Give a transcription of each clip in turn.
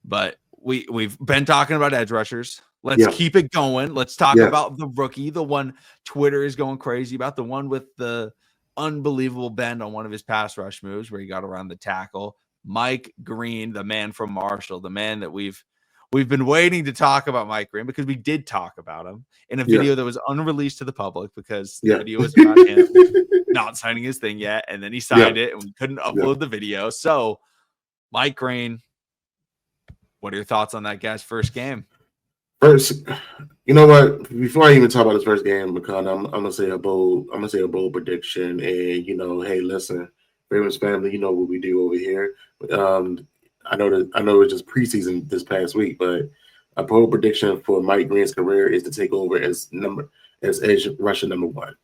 But we've been talking about edge rushers. Let's Yeah, keep it going. Let's talk yeah, about the rookie, the one Twitter is going crazy about, the one with the unbelievable bend on one of his pass rush moves where he got around the tackle. Mike Green, the man from Marshall, the man that we've been waiting to talk about Mike Green because we did talk about him in a yeah, video that was unreleased to the public because the yeah, video was about him not signing his thing yet, and then he yeah, signed it and we couldn't yeah. upload the video. So Mike Green, what are your thoughts on that guy's first game? First, you know what? Before I even talk about his first game, because I'm gonna say a bold prediction, and hey, listen, Ravens family, you know what we do over here. Um, I know it's just preseason this past week, but a bold prediction for Mike Green's career is to take over as edge rusher number one.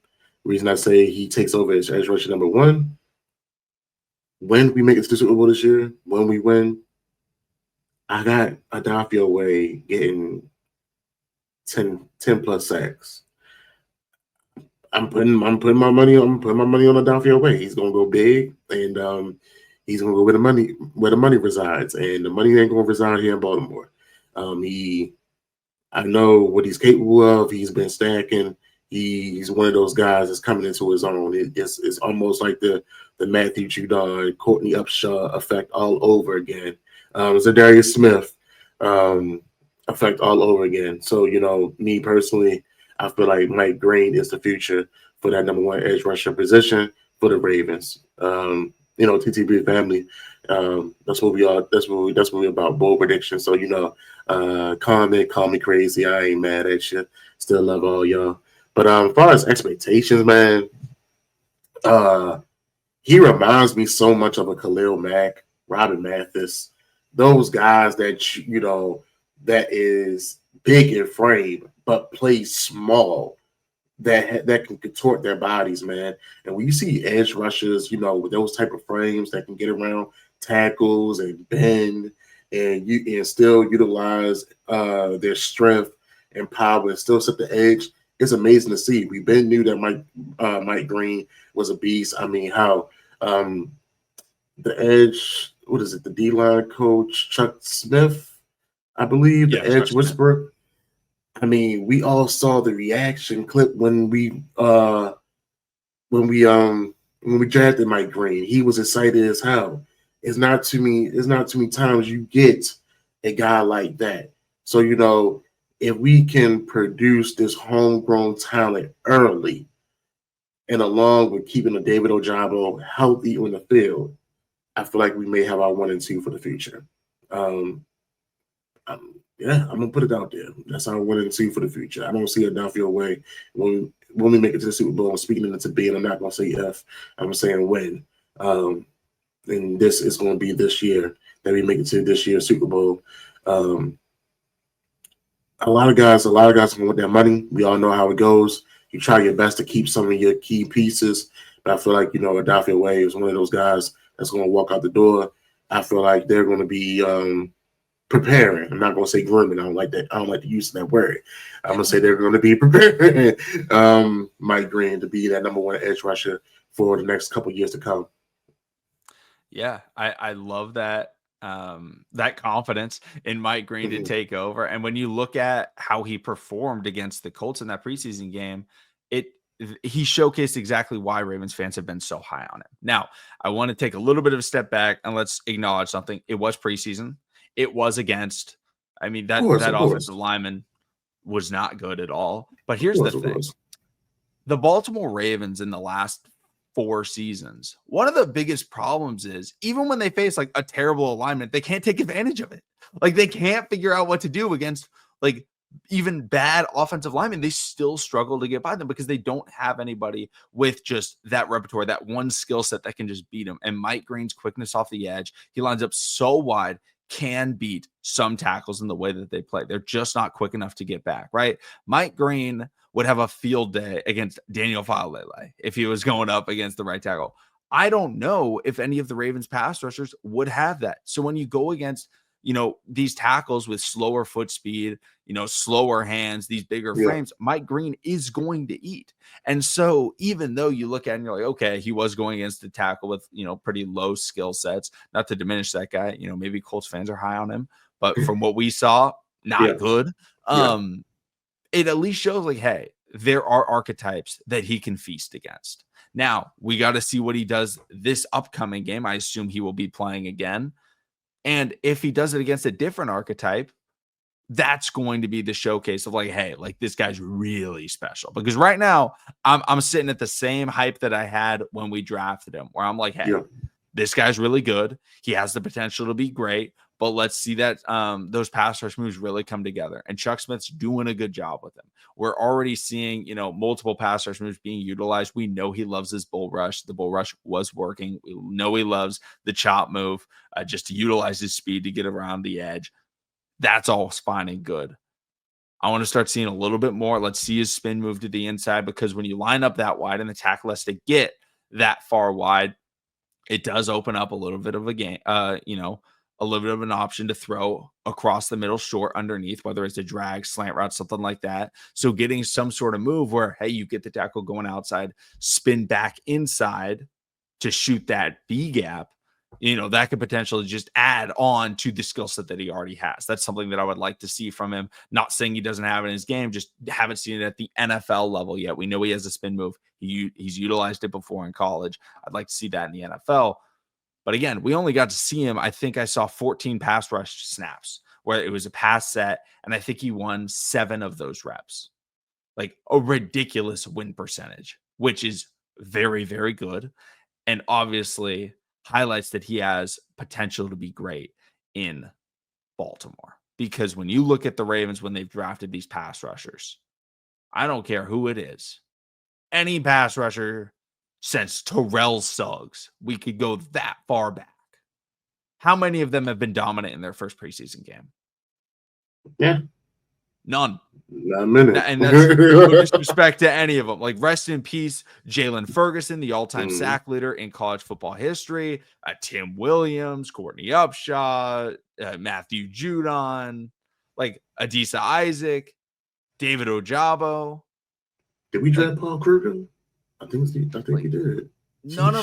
The reason I say he takes over as edge rusher number one, when we make it to the Super Bowl this year, when we win, I got Adafio Way getting 10 plus sacks. I'm putting my money on Adafio Way. He's gonna go big, and he's gonna go where the money resides, and the money ain't gonna reside here in Baltimore. I know what he's capable of. He's been stacking. He's one of those guys that's coming into his own. It's almost like the Matthew Judon, Courtney Upshaw effect all over again. Zadarius Smith effect all over again. So me personally, I feel like Mike Green is the future for that number one edge rusher position for the Ravens. TTB family. That's what we are. That's what we about. Bold prediction. So comment, call me crazy. I ain't mad at you. Still love all y'all. But as far as expectations, man, he reminds me so much of a Khalil Mack, Robin Mathis, those guys that is big in frame but plays small, that can contort their bodies, man. And when you see edge rushers, with those type of frames that can get around tackles and bend and still utilize their strength and power and still set the edge, it's amazing to see. We've been knew that Mike Green was a beast. I mean, how the edge, what is it? The D-line coach Chuck Smith, I believe, the edge whisperer. I mean, we all saw the reaction clip when we drafted Mike Green. He was excited as hell. It's not too many times you get a guy like that. So if we can produce this homegrown talent early, and along with keeping the David Ojabo healthy on the field, I feel like we may have our 1 and 2 for the future. Yeah, I'm gonna put it out there. That's our 1 and 2 for the future. I don't see Adafio Way when we make it to the Super Bowl. I'm speaking into being. I'm not gonna say if. I'm saying when. And this is gonna be this year that we make it to this year's Super Bowl. A lot of guys want their money. We all know how it goes. You try your best to keep some of your key pieces, but I feel like Adafio Way is one of those guys that's going to walk out the door. I feel like they're going to be preparing. I'm not going to say grooming. I don't like that. I don't like the use of that word. I'm going to say they're going to be preparing Mike Green to be that number one edge rusher for the next couple years to come. Yeah, I love that. That confidence in Mike Green to take over. And when you look at how he performed against the Colts in that preseason game, he showcased exactly why Ravens fans have been so high on him. Now, I want to take a little bit of a step back and let's acknowledge something. It was preseason. It was against, that offensive lineman was not good at all. But here's the thing. The Baltimore Ravens in the last 4 seasons, one of the biggest problems is even when they face like a terrible alignment, they can't take advantage of it. Like they can't figure out what to do against like even bad offensive linemen. They still struggle to get by them because they don't have anybody with just that repertoire, that one skill set that can just beat them. And Mike Green's quickness off the edge, he lines up so wide, can beat some tackles in the way that they play. They're just not quick enough to get back, right? Mike Green would have a field day against Daniel Faalele if he was going up against the right tackle. I don't know if any of the Ravens pass rushers would have that. So when you go against, these tackles with slower foot speed, slower hands, these bigger frames, Mike Green is going to eat. And so even though you look at it and you're like, okay, he was going against a tackle with, pretty low skill sets, not to diminish that guy, maybe Colts fans are high on him, but from what we saw, not Yeah. good. Yeah. It at least shows like, hey, there are archetypes that he can feast against. Now, we got to see what he does this upcoming game. I assume he will be playing again. And if he does it against a different archetype, that's going to be the showcase of like, hey, like this guy's really special. Because right now, I'm sitting at the same hype that I had when we drafted him, where I'm like, hey, Yeah. this guy's really good. He has the potential to be great, but let's see that those pass rush moves really come together. And Chuck Smith's doing a good job with him. We're already seeing, multiple pass rush moves being utilized. We know he loves his bull rush. The bull rush was working. We know he loves the chop move just to utilize his speed to get around the edge. That's all fine and good. I want to start seeing a little bit more. Let's see his spin move to the inside, because when you line up that wide and the tackle has to get that far wide, it does open up a little bit of a game, a little bit of an option to throw across the middle short underneath, whether it's a drag, slant route, something like that. So getting some sort of move where, hey, you get the tackle going outside, spin back inside to shoot that B gap, that could potentially just add on to the skill set that he already has. That's something that I would like to see from him. Not saying he doesn't have it in his game, just haven't seen it at the NFL level yet. We know he has a spin move. He's utilized it before in college. I'd like to see that in the NFL. But again, we only got to see him. I think I saw 14 pass rush snaps where it was a pass set, and I think he won 7 of those reps. Like a ridiculous win percentage, which is very, very good. And obviously highlights that he has potential to be great in Baltimore. Because when you look at the Ravens, when they've drafted these pass rushers, I don't care who it is, any pass rusher since Terrell Suggs, we could go that far back. How many of them have been dominant in their first preseason game? Yeah. None. Not a minute. And that's no disrespect to any of them. Like, rest in peace, Jalen Ferguson, the all-time sack leader in college football history, Tim Williams, Courtney Upshaw, Matthew Judon, like Adisa Isaac, David Ojabo. Did we draft Paul Kruger? I think he did. None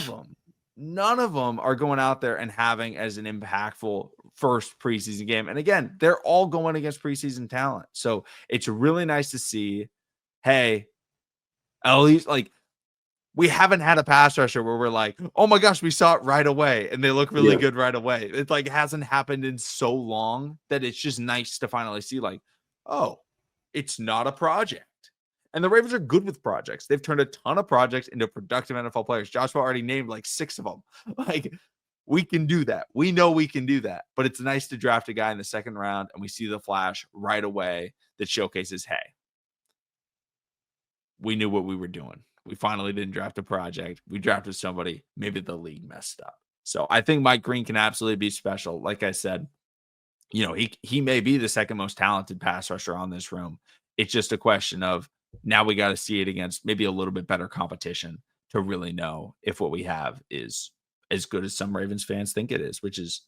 of them are going out there and having as an impactful first preseason game. And again, they're all going against preseason talent. So it's really nice to see, hey, at least like we haven't had a pass rusher where we're like, oh my gosh, we saw it right away and they look really good right away. It like hasn't happened in so long that it's just nice to finally see like, oh, it's not a project. And the Ravens are good with projects. They've turned a ton of projects into productive NFL players. Joshua already named like 6 of them. Like, we can do that. We know we can do that. But it's nice to draft a guy in the second round and we see the flash right away that showcases, hey, we knew what we were doing. We finally didn't draft a project. We drafted somebody. Maybe the league messed up. So I think Mike Green can absolutely be special. Like I said, he may be the second most talented pass rusher on this room. It's just a question of, now we got to see it against maybe a little bit better competition to really know if what we have is as good as some Ravens fans think it is, which is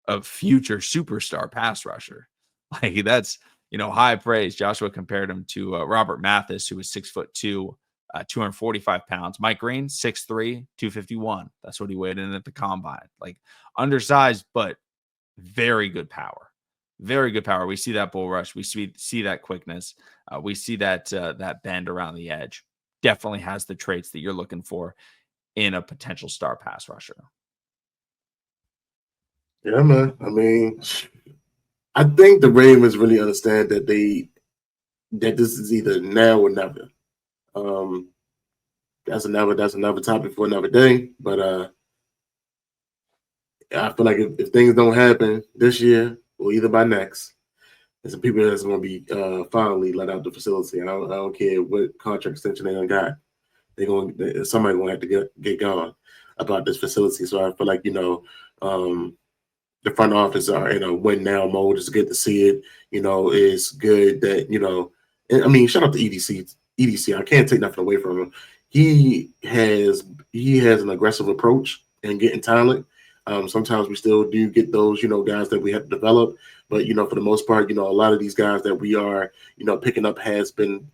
a future superstar pass rusher. Like, that's, high praise. Joshua compared him to Robert Mathis, who was 6'2", 245 pounds. Mike Green, 6'3", 251. That's what he weighed in at the combine. Like, undersized, but very good power. Very good power. We see that bull rush. We see that quickness. We see that bend around the edge. Definitely has the traits that you're looking for in a potential star pass rusher. Yeah, man. I mean, I think the Ravens really understand that this is either now or never. That's another topic for another day. But I feel like if things don't happen this year or either by next, there's some people that's going to be finally let out the facility. I don't care what contract extension they done got. Somebody going to have to get gone about this facility. So I feel like the front office are in a win now mode. It's good to see it. It's good that and I mean, shout out to EDC. I can't take nothing away from him. He has an aggressive approach in getting talent. Sometimes we still do get those, guys that we have to develop. But, for the most part, a lot of these guys that we are, picking up has been,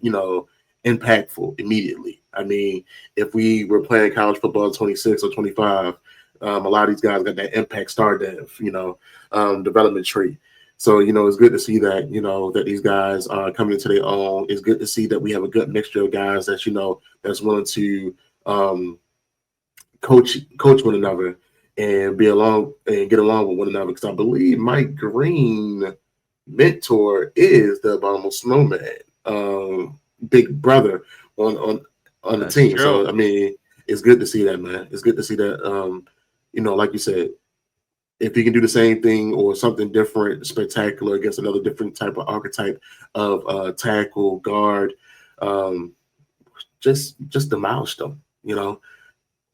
impactful immediately. I mean, if we were playing college football at 26 or 25, a lot of these guys got that impact star development tree. So, it's good to see that, that these guys are coming into their own. It's good to see that we have a good mixture of guys that, that's willing to coach one another and be along and get along with one another. Because I believe Mike Green mentor is the Abominable Snowman, big brother on the That's team. true. So, I mean, it's good to see that, man. It's good to see that, like you said, if he can do the same thing or something different, spectacular against another different type of archetype of tackle, guard, just demolish them,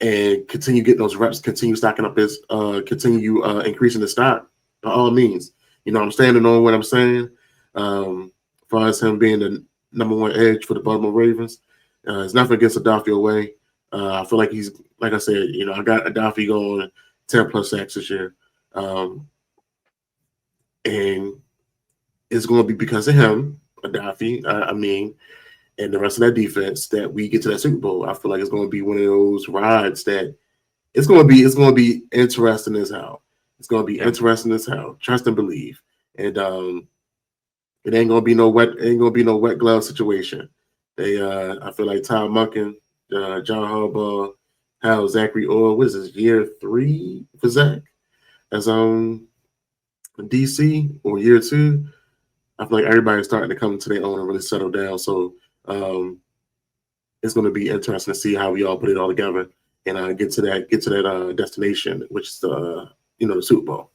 and continue getting those reps, continue stocking up his, continue increasing the stock by all means. I'm standing on what I'm saying. As far as him being the number one edge for the Baltimore Ravens, it's nothing against Odafe Oweh. I feel like he's, like I said, I got Odafe going 10 plus sacks this year. And it's going to be because of him, Odafe, and the rest of that defense that we get to that Super Bowl. I feel like it's going to be one of those rides that it's going to be interesting as hell. It's going to be interesting as hell. Trust and believe. And it ain't going to be no wet glove situation. I feel like Todd Monken, John Harbaugh, how Zachary Orr, what is this, year 3 for Zach? As DC or year 2, I feel like everybody's starting to come to their own and really settle down. So it's going to be interesting to see how we all put it all together and get to that destination, which is the Super Bowl.